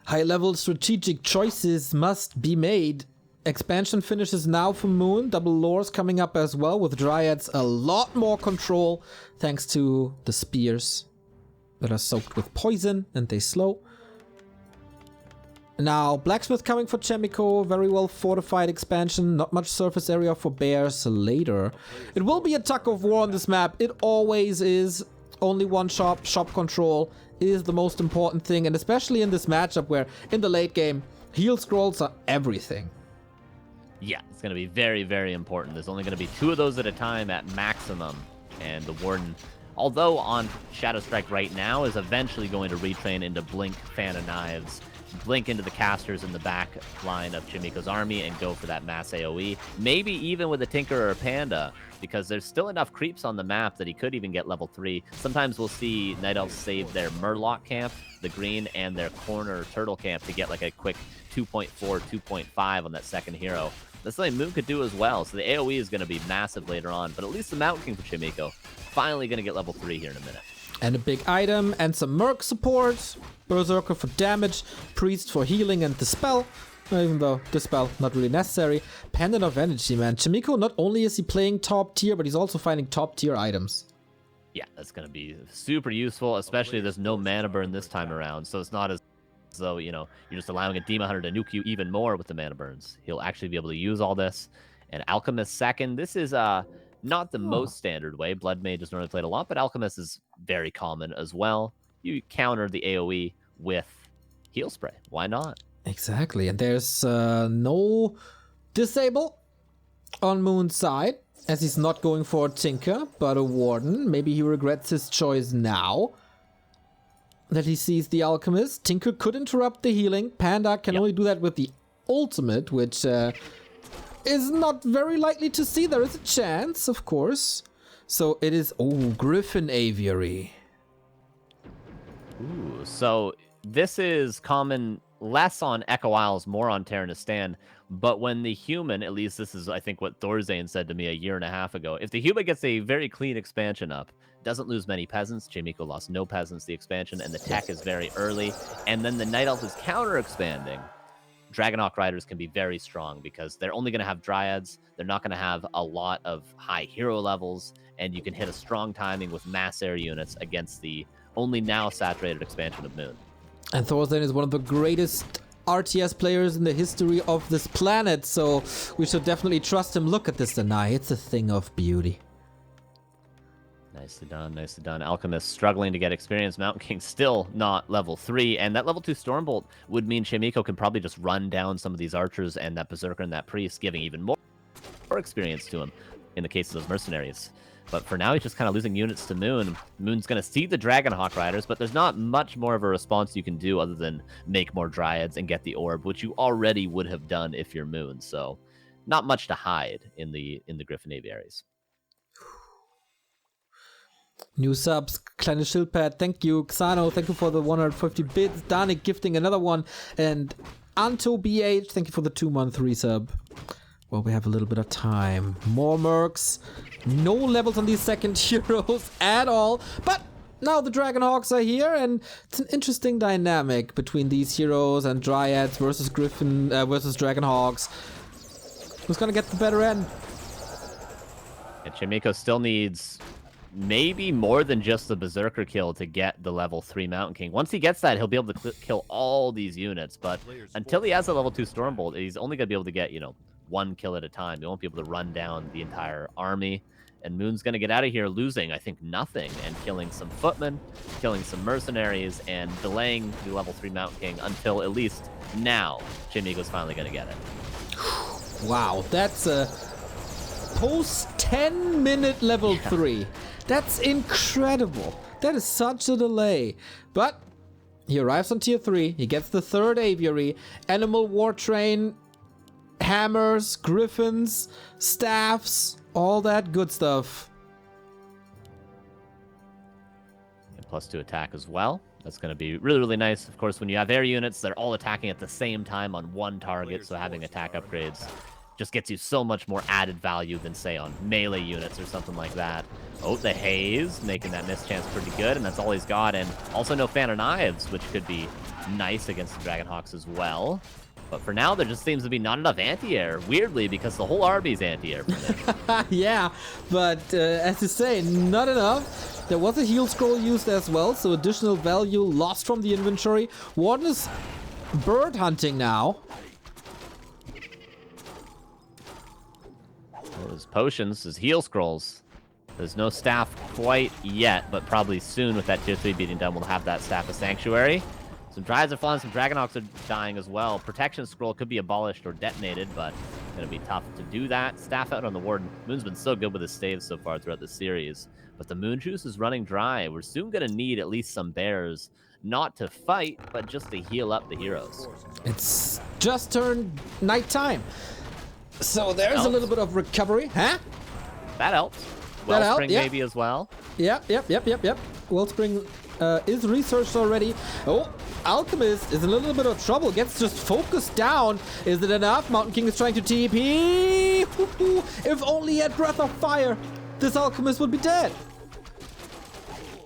High-level strategic choices must be made. Expansion finishes now for Moon. Double lores coming up as well, with Dryads a lot more control thanks to the spears. that are soaked with poison and they slow. Now, Blacksmith coming for Chaemiko, very well fortified expansion, not much surface area for bears later. It will be a tug of war on this map, it always is. Only one shop control is the most important thing, and especially in this matchup where in the late game, heal scrolls are everything. Yeah, it's going to be very, very important. There's only going to be 2 of those at a time at maximum, and the Warden, although on Shadow Strike right now, is eventually going to retrain into Blink, Fan of Knives, blink into the casters in the back line of Chaemiko's army and go for that mass AoE. Maybe even with a Tinker or a Panda, because there's still enough creeps on the map that he could even get level 3. Sometimes we'll see Night Elves save their Murloc camp, the green, and their corner turtle camp to get like a quick 2.4, 2.5 on that second hero. That's something Moon could do as well, so the AoE is going to be massive later on, but at least the Mountain King for Chaemiko finally going to get level 3 here in a minute. And a big item, and some Merc support, Berserker for damage, Priest for healing and Dispel, even though Dispel not really necessary. Pendant of Energy, man. Chaemiko, not only is he playing top tier, but he's also finding top tier items. Yeah, that's going to be super useful, especially there's no mana burn this time around, so it's not as though, you know, you're just allowing a Demon Hunter to nuke you even more with the mana burns. He'll actually be able to use all this. And Alchemist second, this is not the most standard way. Blood Mage is normally played a lot, but Alchemist is very common as well. You counter the AoE with Heal Spray. Why not? Exactly, and there's no disable on Moon's side, as he's not going for a Tinker, but a Warden. Maybe he regrets his choice now that he sees the Alchemist. Tinker could interrupt the healing. Panda can only do that with the ultimate, which is not very likely to see. There is a chance, of course. So it is... Oh, Griffin Aviary. Ooh, so this is common less on Echo Isles, more on Terranistan. But when the human, at least this is, I think, what Thorzane said to me a year and a half ago, if the human gets a very clean expansion up, doesn't lose many peasants, Chaemiko lost no peasants the expansion, and the tech is very early, and then the Night Elf is counter-expanding, Dragonhawk Riders can be very strong because they're only going to have Dryads, they're not going to have a lot of high hero levels, and you can hit a strong timing with mass air units against the only now saturated expansion of Moon. And Thorzane is one of the greatest RTS players in the history of this planet, so we should definitely trust him. Look at this Deny, it's a thing of beauty. Nicely done, nicely done. Alchemist struggling to get experience. Mountain King still not level 3, and that level 2 Stormbolt would mean Chaemiko can probably just run down some of these archers and that Berserker and that Priest, giving even more experience to him in the case of those mercenaries. But for now, he's just kind of losing units to Moon. Moon's going to see the Dragonhawk Riders, but there's not much more of a response you can do other than make more Dryads and get the Orb, which you already would have done if you're Moon. So not much to hide in the Griffin Aviaries. New subs, Kleine Schildpad, thank you. Xano, thank you for the 150 bits. Danik gifting another one. And Anto BH, thank you for the 2-month resub. Well, we have a little bit of time. More mercs. No levels on these second heroes at all. But now the Dragonhawks are here, and it's an interesting dynamic between these heroes and Dryads versus Griffin versus Dragonhawks. Who's gonna get the better end? And Chaemiko still needs maybe more than just the Berserker kill to get the level 3 Mountain King. Once he gets that, he'll be able to kill all these units. But until he has a level 2 Stormbolt, he's only going to be able to get, you know, 1 kill at a time. He won't be able to run down the entire army. And Moon's going to get out of here losing, I think, nothing, and killing some footmen, killing some mercenaries, and delaying the level 3 Mountain King until at least now Chaemiko's finally going to get it. Wow, that's a post 10-minute level 3. That's incredible. That is such a delay. But he arrives on tier 3. He gets the 3rd aviary. Animal war train, hammers, griffins, staffs, all that good stuff. And +2 attack as well. That's going to be really, really nice. Of course, when you have air units, they're all attacking at the same time on one target, so having attack upgrades just gets you so much more added value than, say, on melee units or something like that. Oh, the Haze, making that miss chance pretty good, and that's all he's got. And also no Fan of Knives, which could be nice against the Dragonhawks as well. But for now, there just seems to be not enough anti-air, weirdly, because the whole RB's anti-air for this. Yeah, but as you say, not enough. There was a heal scroll used as well, so additional value lost from the inventory. Warden is bird hunting now. His potions, his heal scrolls. There's no staff quite yet, but probably soon with that tier 3 beating down, we'll have that staff of Sanctuary. Some Dryads are falling, some Dragonhawks are dying as well. Protection scroll could be abolished or detonated, but it's going to be tough to do that. Staff out on the Warden. Moon's been so good with his staves so far throughout the series, but the Moon Juice is running dry. We're soon going to need at least some bears, not to fight, but just to heal up the heroes. It's just turned nighttime. So there's a little bit of recovery, huh? That helps. Wellspring yeah. maybe as well. Yep. Wellspring is researched already. Oh, Alchemist is in a little bit of trouble. Gets just focused down. Is it enough? Mountain King is trying to TP. If only he had Breath of Fire, this Alchemist would be dead.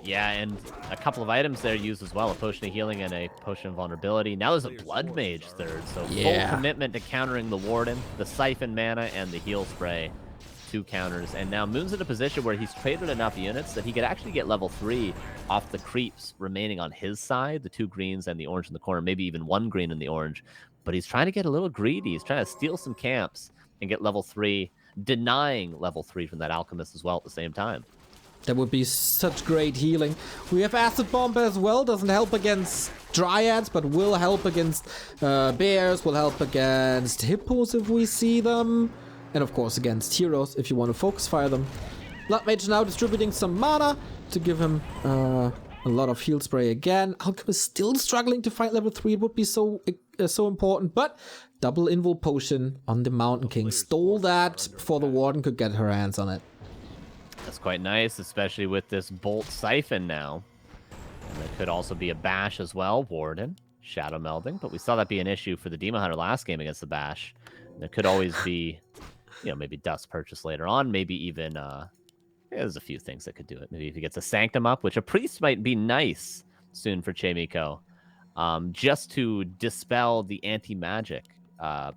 Yeah, and a couple of items there used as well. A Potion of Healing and a Potion of Vulnerability. Now there's a Blood Mage third, so full commitment to countering the Warden, the Siphon Mana, and the Heal Spray. 2 counters. And now Moon's in a position where he's traded enough units that he could actually get level 3 off the creeps remaining on his side, the 2 greens and the orange in the corner, maybe even 1 green in the orange. But he's trying to get a little greedy. He's trying to steal some camps and get level 3, denying level 3 from that Alchemist as well at the same time. That would be such great healing. We have Acid Bomb as well. Doesn't help against Dryads, but will help against bears, will help against hippos if we see them. And of course against heroes if you want to focus fire them. Blood Mage now distributing some mana to give him a lot of heal spray again. Alchemist still struggling to fight level 3. It would be so important, but double Invul Potion on the Mountain King. Stole that before the Warden could get her hands on it. That's quite nice, especially with this Bolt Siphon now. And there could also be a Bash as well. Warden, Shadow Melding, but we saw that be an issue for the Demon Hunter last game against the Bash. And there could always be, maybe Dust Purchase later on, maybe even, there's a few things that could do it. Maybe if he gets a Sanctum up, which a Priest might be nice soon for Chaemiko, just to dispel the anti-magic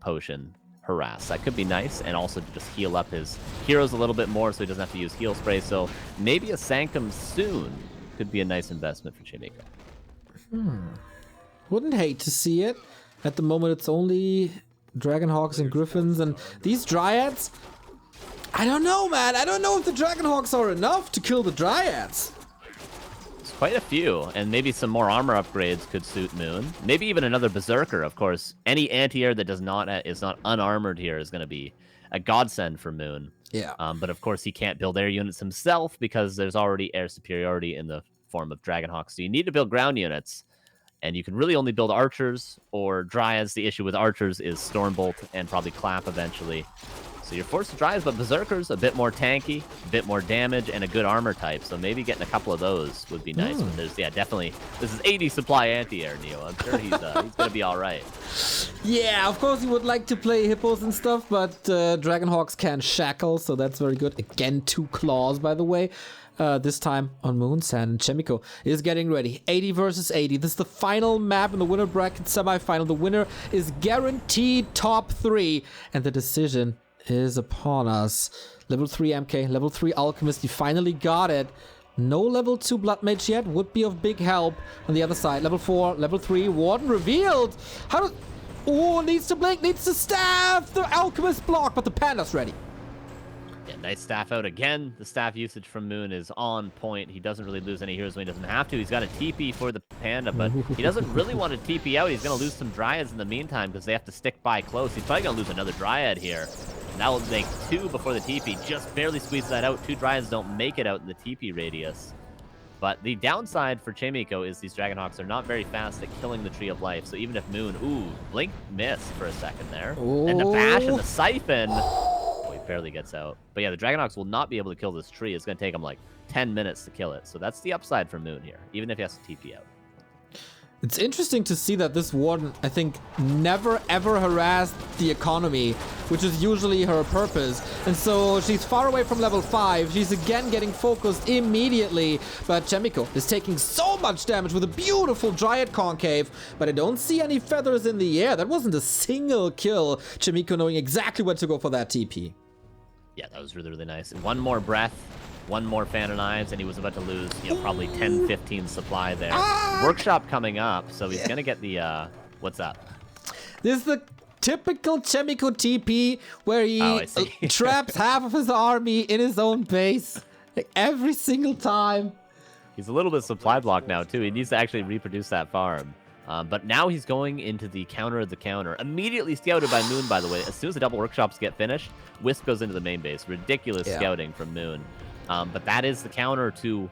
potion harass. That could be nice, and also to just heal up his heroes a little bit more so he doesn't have to use heal spray. So maybe a Sanctum soon could be a nice investment for Chaemiko. Wouldn't hate to see it. At the moment it's only Dragonhawks and Griffins, and these Dryads, I don't know, man. I don't know if the Dragonhawks are enough to kill the Dryads. It's quite a few, and maybe some more armor upgrades could suit Moon. Maybe even another Berserker, of course. Any anti-air that is not unarmored here is going to be a godsend for Moon. Yeah. But of course he can't build air units himself because there's already air superiority in the form of Dragonhawks. So you need to build ground units. And you can really only build archers or Dryads. The issue with archers is Stormbolt and probably Clap eventually. So you're forced to Dryads, but Berserkers, a bit more tanky, a bit more damage, and a good armor type. So maybe getting a couple of those would be nice. But there's, definitely, this is 80 supply anti-air, Neo. I'm sure he's going to be all right. Yeah, of course he would like to play hippos and stuff, but Dragonhawks can shackle, so that's very good. Again, 2 claws, by the way. This time on Moon's and Chaemiko is getting ready. 80 versus 80. This is the final map in the winner bracket semifinal. The winner is guaranteed top 3, and the decision is upon us. Level 3 MK, level 3 Alchemist. You finally got it. No level 2 Blood Mage yet. Would be of big help on the other side. Level 4, level 3 Warden revealed. How does... Oh, needs to blink, needs to staff. The Alchemist block, but the Panda's ready. Yeah, nice staff out again. The staff usage from Moon is on point. He doesn't really lose any heroes when he doesn't have to. He's got a TP for the Panda, but he doesn't really want to TP out. He's going to lose some Dryads in the meantime because they have to stick by close. He's probably going to lose another Dryad here. And that will make 2 before the TP. Just barely squeeze that out. 2 Dryads don't make it out in the TP radius. But the downside for Chaemiko is these Dragonhawks are not very fast at killing the Tree of Life. So even if Moon, blink miss for a second there. And the Bash and the Siphon... barely gets out. But yeah, the Dragonhawks will not be able to kill this tree. It's going to take them like 10 minutes to kill it. So that's the upside for Moon here, even if he has to TP out. It's interesting to see that this Warden, I think, never ever harassed the economy, which is usually her purpose. And so she's far away from level 5. She's again getting focused immediately. But Chaemiko is taking so much damage with a beautiful Dryad Concave. But I don't see any feathers in the air. That wasn't a single kill. Chaemiko knowing exactly where to go for that TP. Yeah, that was really, really nice. One more breath. One more Fan of Knives, and he was about to lose, probably 10, 15 supply there. Workshop coming up, so he's going to get the, what's up? This is the typical Chaemiko TP, where he traps half of his army in his own base. Like, every single time. He's a little bit supply blocked now, too. He needs to actually reproduce that farm. But now he's going into the counter of the counter. Immediately scouted by Moon, by the way. As soon as the double workshops get finished, Wisp goes into the main base. Ridiculous scouting from Moon. But that is the counter to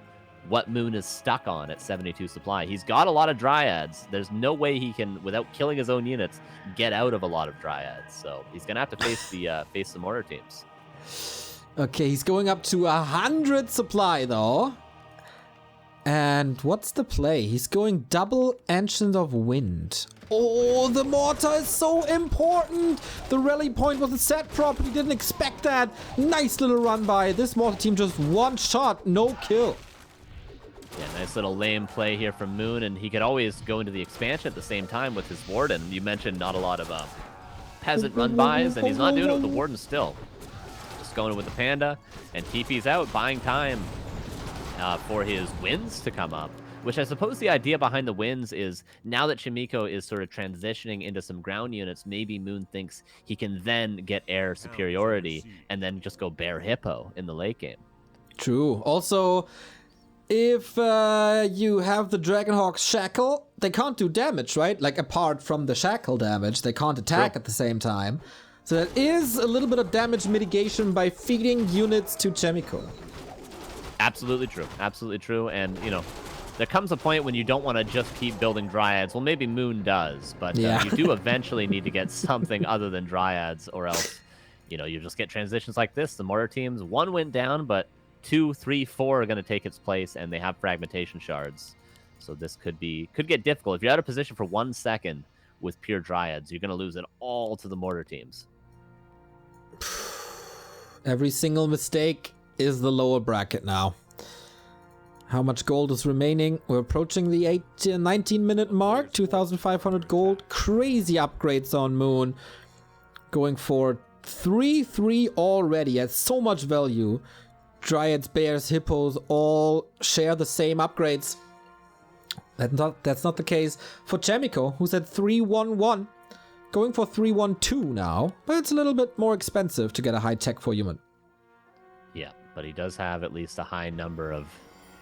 what Moon is stuck on at 72 supply. He's got a lot of Dryads. There's no way he can, without killing his own units, get out of a lot of Dryads. So he's going to have to face the mortar teams. Okay, he's going up to 100 supply, though. And what's the play? He's going double Ancient of Wind. Oh, the mortar is so important. The rally point wasn't set properly. Didn't expect that. Nice little run by. This mortar team just one shot, no kill. Yeah, nice little lame play here from Moon, and he could always go into the expansion at the same time with his Warden. You mentioned not a lot of peasant run-bys, and he's not doing it with the Warden still. Just going with the Panda, and TP's out, buying time for his wins to come up. Which I suppose the idea behind the wins is now that Chaemiko is sort of transitioning into some ground units, maybe Moon thinks he can then get air superiority and then just go bare hippo in the late game. True. Also, if you have the Dragonhawk's shackle, they can't do damage, right? Like, apart from the shackle damage, they can't attack at the same time. So that is a little bit of damage mitigation by feeding units to Chaemiko. Absolutely true. Absolutely true. And, there comes a point when you don't want to just keep building Dryads. Well, maybe Moon does, but you do eventually need to get something other than Dryads, or else, you just get transitions like this. The mortar teams, 1 went down, but 2, 3, 4 are going to take its place, and they have fragmentation shards. So this could get difficult. If you're out of position for 1 second with pure Dryads, you're going to lose it all to the mortar teams. Every single mistake is the lower bracket now. How much gold is remaining? We're approaching the 19-minute mark. 2,500 gold. Crazy upgrades on Moon. Going for 3-3 already at so much value. Dryads, Bears, Hippos all share the same upgrades. That's not the case for Chaemiko, who's at 3-1-1. Going for 3-1-2 now. But it's a little bit more expensive to get a high-tech for human. Yeah, but he does have at least a high number of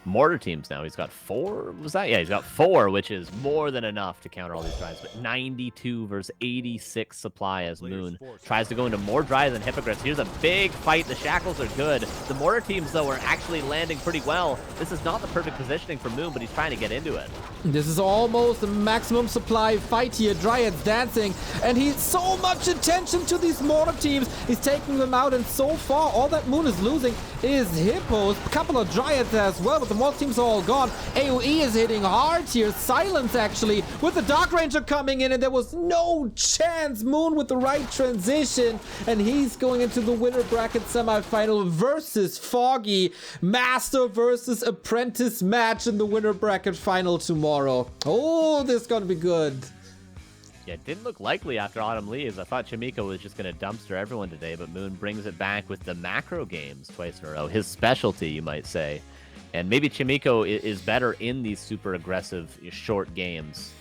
mortar teams now. He's got 4. Was that? Yeah, he's got 4, which is more than enough to counter all these Dryads. But 92 versus 86 supply as Moon tries to go into more Dryads than Hippogriffs. Here's a big fight. The shackles are good. The mortar teams, though, are actually landing pretty well. This is not the perfect positioning for Moon, but he's trying to get into it. This is almost a maximum supply fight here. Dryads dancing, and he's so much attention to these mortar teams. He's taking them out, and so far, all that Moon is losing is Hippos. A couple of Dryads as well, but the mortar teams are all gone. AoE is hitting hard here. Silence, actually, with the Dark Ranger coming in, and there was no chance. Moon with the right transition, and he's going into the winner bracket semifinal versus Foggy. Master versus Apprentice match in the winner bracket final tomorrow. Oh, this is gonna be good. Yeah, it didn't look likely after Autumn leaves. I thought Chaemiko was just going to dumpster everyone today, but Moon brings it back with the macro games twice in a row. His specialty, you might say. And maybe Chaemiko is better in these super aggressive short games,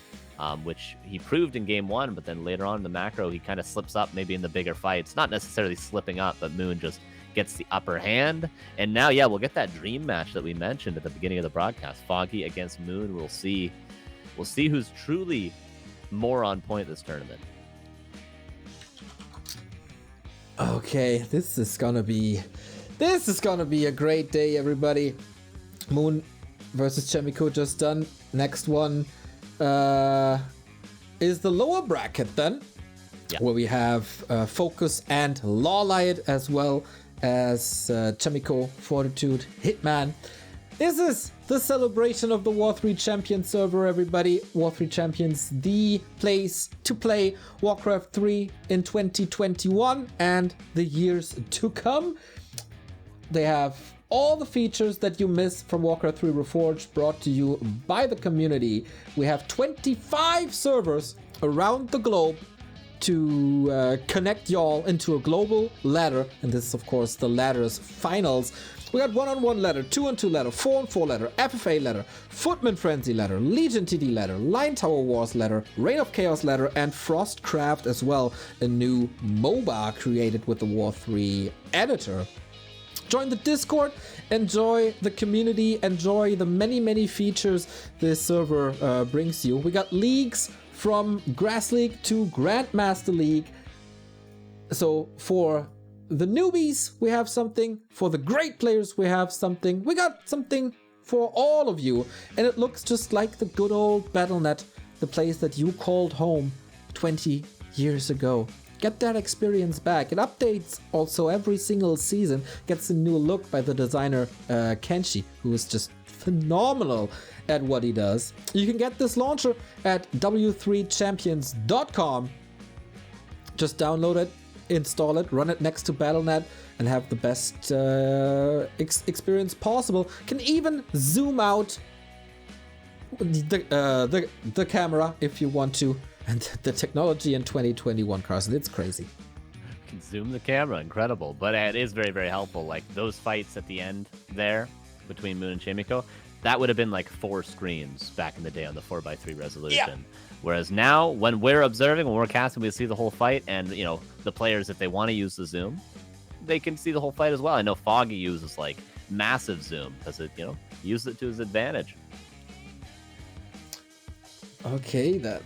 which he proved in game 1, but then later on in the macro, he kind of slips up maybe in the bigger fights. Not necessarily slipping up, but Moon just gets the upper hand. And now, yeah, we'll get that dream match that we mentioned at the beginning of the broadcast. Foggy against Moon. We'll see who's truly more on point this tournament. Okay, this is gonna be a great day, everybody. Moon versus Chaemiko just done. Next one is the lower bracket then, where we have Focus and Lawlight, as well as Chaemiko, Fortitude, Hitman. This is the celebration of the War3Champions server, everybody. War3Champions, the place to play Warcraft 3 in 2021 and the years to come. They have all the features that you missed from Warcraft 3 Reforged, brought to you by the community. We have 25 servers around the globe to connect y'all into a global ladder. And this is, of course, the ladder's finals. We got 1-on-1 ladder, 2-on-2 ladder, 4-on-4 ladder, FFA ladder, Footman Frenzy ladder, Legion TD ladder, Line Tower Wars ladder, Reign of Chaos ladder, and Frostcraft as well, a new MOBA created with the War 3 editor. Join the Discord, enjoy the community, enjoy the many features this server brings you. We got leagues from Grass League to Grandmaster League. So for the newbies, we have something. For the great players, we have something. We got something for all of you. And it looks just like the good old Battle.net, the place that you called home 20 years ago. Get that experience back. It updates also every single season. Gets a new look by the designer Kenshi, who is just phenomenal at what he does. You can get this launcher at W3Champions.com. Just download it, install it, run it next to Battle.net, and have the best experience possible. Can even zoom out the camera if you want to. And the technology in 2021, Carson, it's crazy. You can zoom the camera, incredible. But it is very helpful. Like those fights at the end there between Moon and Chaemiko, that would have been like 4 screens back in the day on the 4x3 resolution. Yeah. Whereas now, when we're observing, when we're casting, we see the whole fight, and you know, the players, if they want to use the zoom, they can see the whole fight as well. I know Foggy uses like massive zoom because it, you know, uses it to his advantage. Okay, that